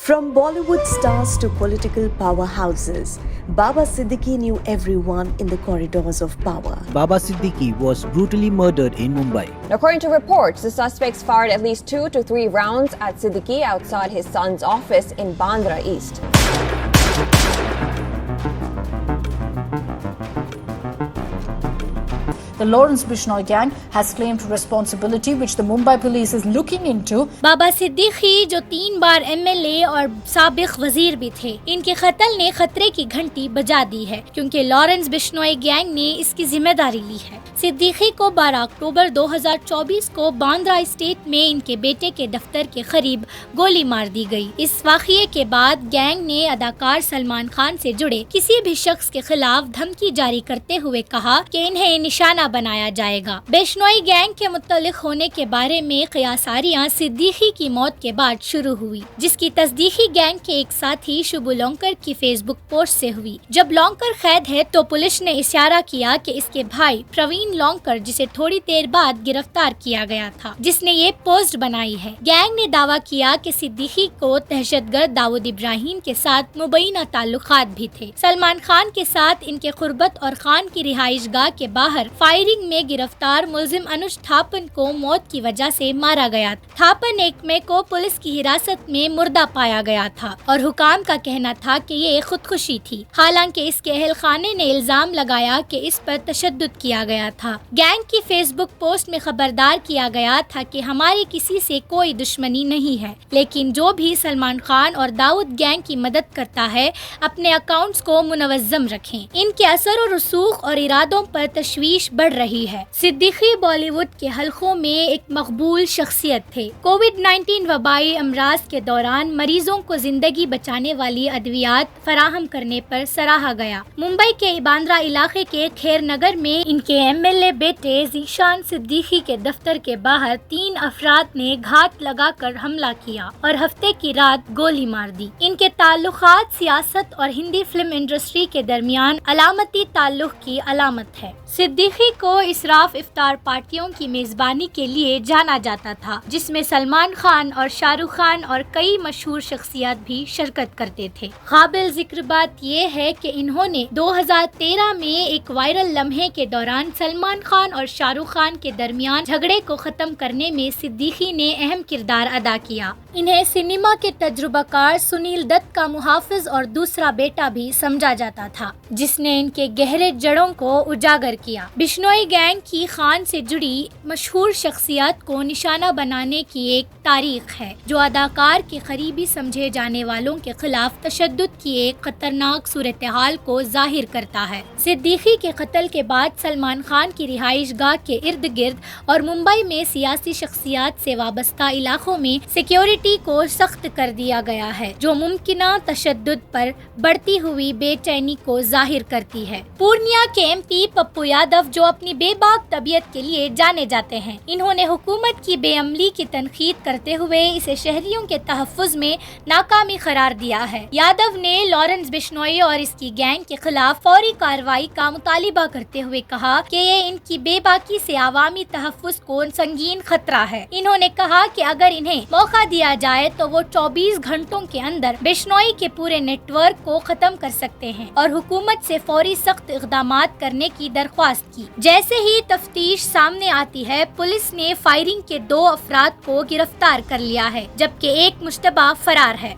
From Bollywood stars to political powerhouses, Baba Siddiqui knew everyone in the corridors of power. Baba Siddiqui was brutally murdered in Mumbai. According to reports, the suspects fired at least 2 to 3 rounds at Siddiqui outside his son's office in Bandra East. The Lawrence Bishnoi gang has claimed responsibility, which the Mumbai police is looking into. بابا صدیقی جو 3 بار MLA اور سابق وزیر بھی تھے، ان کے قتل نے خطرے کی گھنٹی بجا دی ہے کیونکہ لارنس بشنوئی گینگ نے اس کی ذمہ داری لی ہے۔ صدیقی کو 12 اکتوبر 2024 کو باندرا اسٹیٹ میں ان کے بیٹے کے دفتر کے قریب گولی مار دی گئی۔ اس واقعے کے بعد گینگ نے اداکار سلمان خان سے جڑے کسی بھی شخص کے خلاف دھمکی جاری کرتے ہوئے کہا کہ انہیں نشانہ بنایا جائے گا۔ بشنوئی گینگ کے متعلق ہونے کے بارے میں قیاساریاں صدیقی کی موت کے بعد شروع ہوئی، جس کی تصدیقی گینگ کے ایک ساتھی شبو لونکر کی فیس بک پوسٹ سے ہوئی۔ جب لونکر قید ہے تو پولیس نے اشارہ کیا کہ اس کے بھائی پروین لونکر، جسے تھوڑی دیر بعد گرفتار کیا گیا تھا، جس نے یہ پوسٹ بنائی ہے۔ گینگ نے دعویٰ کیا کہ صدیقی کو دہشت گرد داؤد ابراہیم کے ساتھ مبینہ تعلقات بھی تھے۔ سلمان خان کے ساتھ ان کے قربت اور خان کی رہائش گاہ کے باہر فائرنگ میں گرفتار ملزم انوج تھاپن کو موت کی وجہ سے مارا گیا۔ تھاپن 1 مئی کو پولیس کی حراست میں مردہ پایا گیا تھا اور حکام کا کہنا تھا کہ یہ خودکشی تھی، حالانکہ اس کے اہل خانے نے الزام لگایا کہ اس پر تشدد کیا گیا تھا۔ گینگ کی فیس بک پوسٹ میں خبردار کیا گیا تھا کہ ہماری کسی سے کوئی دشمنی نہیں ہے، لیکن جو بھی سلمان خان اور داؤد گینگ کی مدد کرتا ہے اپنے اکاؤنٹس کو منظم رکھیں۔ ان کے اثر و رسوخ اور ارادوں پر تشویش بڑھ رہی ہے۔ صدیقی بالی ووڈ کے حلقوں میں ایک مقبول شخصیت تھے۔ کووڈ-19 وبائی امراض کے دوران مریضوں کو زندگی بچانے والی ادویات فراہم کرنے پر سراہا گیا۔ ممبئی کے باندرا علاقے کے خیر نگر میں ان کے MLA بیٹے ذیشان صدیقی کے دفتر کے باہر 3 افراد نے گھات لگا کر حملہ کیا اور ہفتے کی رات گولی مار دی۔ ان کے تعلقات سیاست اور ہندی فلم انڈسٹری کے درمیان علامتی تعلق کی علامت ہے۔ صدیقی کو اسراف افطار پارٹیوں کی میزبانی کے لیے جانا جاتا تھا، جس میں سلمان خان اور شاہ رخ خان اور کئی مشہور شخصیات بھی شرکت کرتے تھے۔ قابل ذکر بات یہ ہے کہ انہوں نے 2013 میں ایک وائرل لمحے کے دوران سلمان خان اور شاہ رخ خان کے درمیان جھگڑے کو ختم کرنے میں صدیقی نے اہم کردار ادا کیا۔ انہیں سنیما کے تجربہ کار سنیل دت کا محافظ اور دوسرا بیٹا بھی سمجھا جاتا تھا، جس نے ان کے گہرے جڑوں کو اجاگر کیا۔ بشنوئی گینگ کی خان سے جڑی مشہور شخصیات کو نشانہ بنانے کی ایک تاریخ ہے، جو اداکار کے قریبی سمجھے جانے والوں کے خلاف تشدد کی ایک خطرناک صورتحال کو ظاہر کرتا ہے۔ صدیقی کے قتل کے بعد سلمان خان کی رہائش گاہ کے ارد گرد اور ممبئی میں سیاسی شخصیات سے وابستہ علاقوں میں سیکیورٹی کو سخت کر دیا گیا ہے، جو ممکنہ تشدد پر بڑھتی ہوئی بے چینی کو ظاہر کرتی ہے۔ پورنیا کے MP پپو یادو، جو اپنی بے باک طبیعت کے لیے جانے جاتے ہیں، انہوں نے حکومت کی بے عملی کی تنقید کرتے ہوئے اسے شہریوں کے تحفظ میں ناکامی قرار دیا ہے۔ یادو نے لارنس بشنوئی اور اس کی گینگ کے خلاف فوری کارروائی کا مطالبہ کرتے ہوئے کہا کہ یہ ان کی بے باکی سے عوامی تحفظ کو سنگین خطرہ ہے۔ انہوں نے کہا کہ اگر انہیں موقع دیا جائے تو وہ 24 گھنٹوں کے اندر بشنوئی کے پورے نیٹ ورک کو ختم کر سکتے ہیں اور حکومت سے فوری سخت اقدامات کرنے کی درخواست کی۔ جیسے ہی تفتیش سامنے آتی ہے، پولیس نے فائرنگ کے 2 افراد کو گرفتار کر لیا ہے، جبکہ ایک مشتبہ فرار ہے۔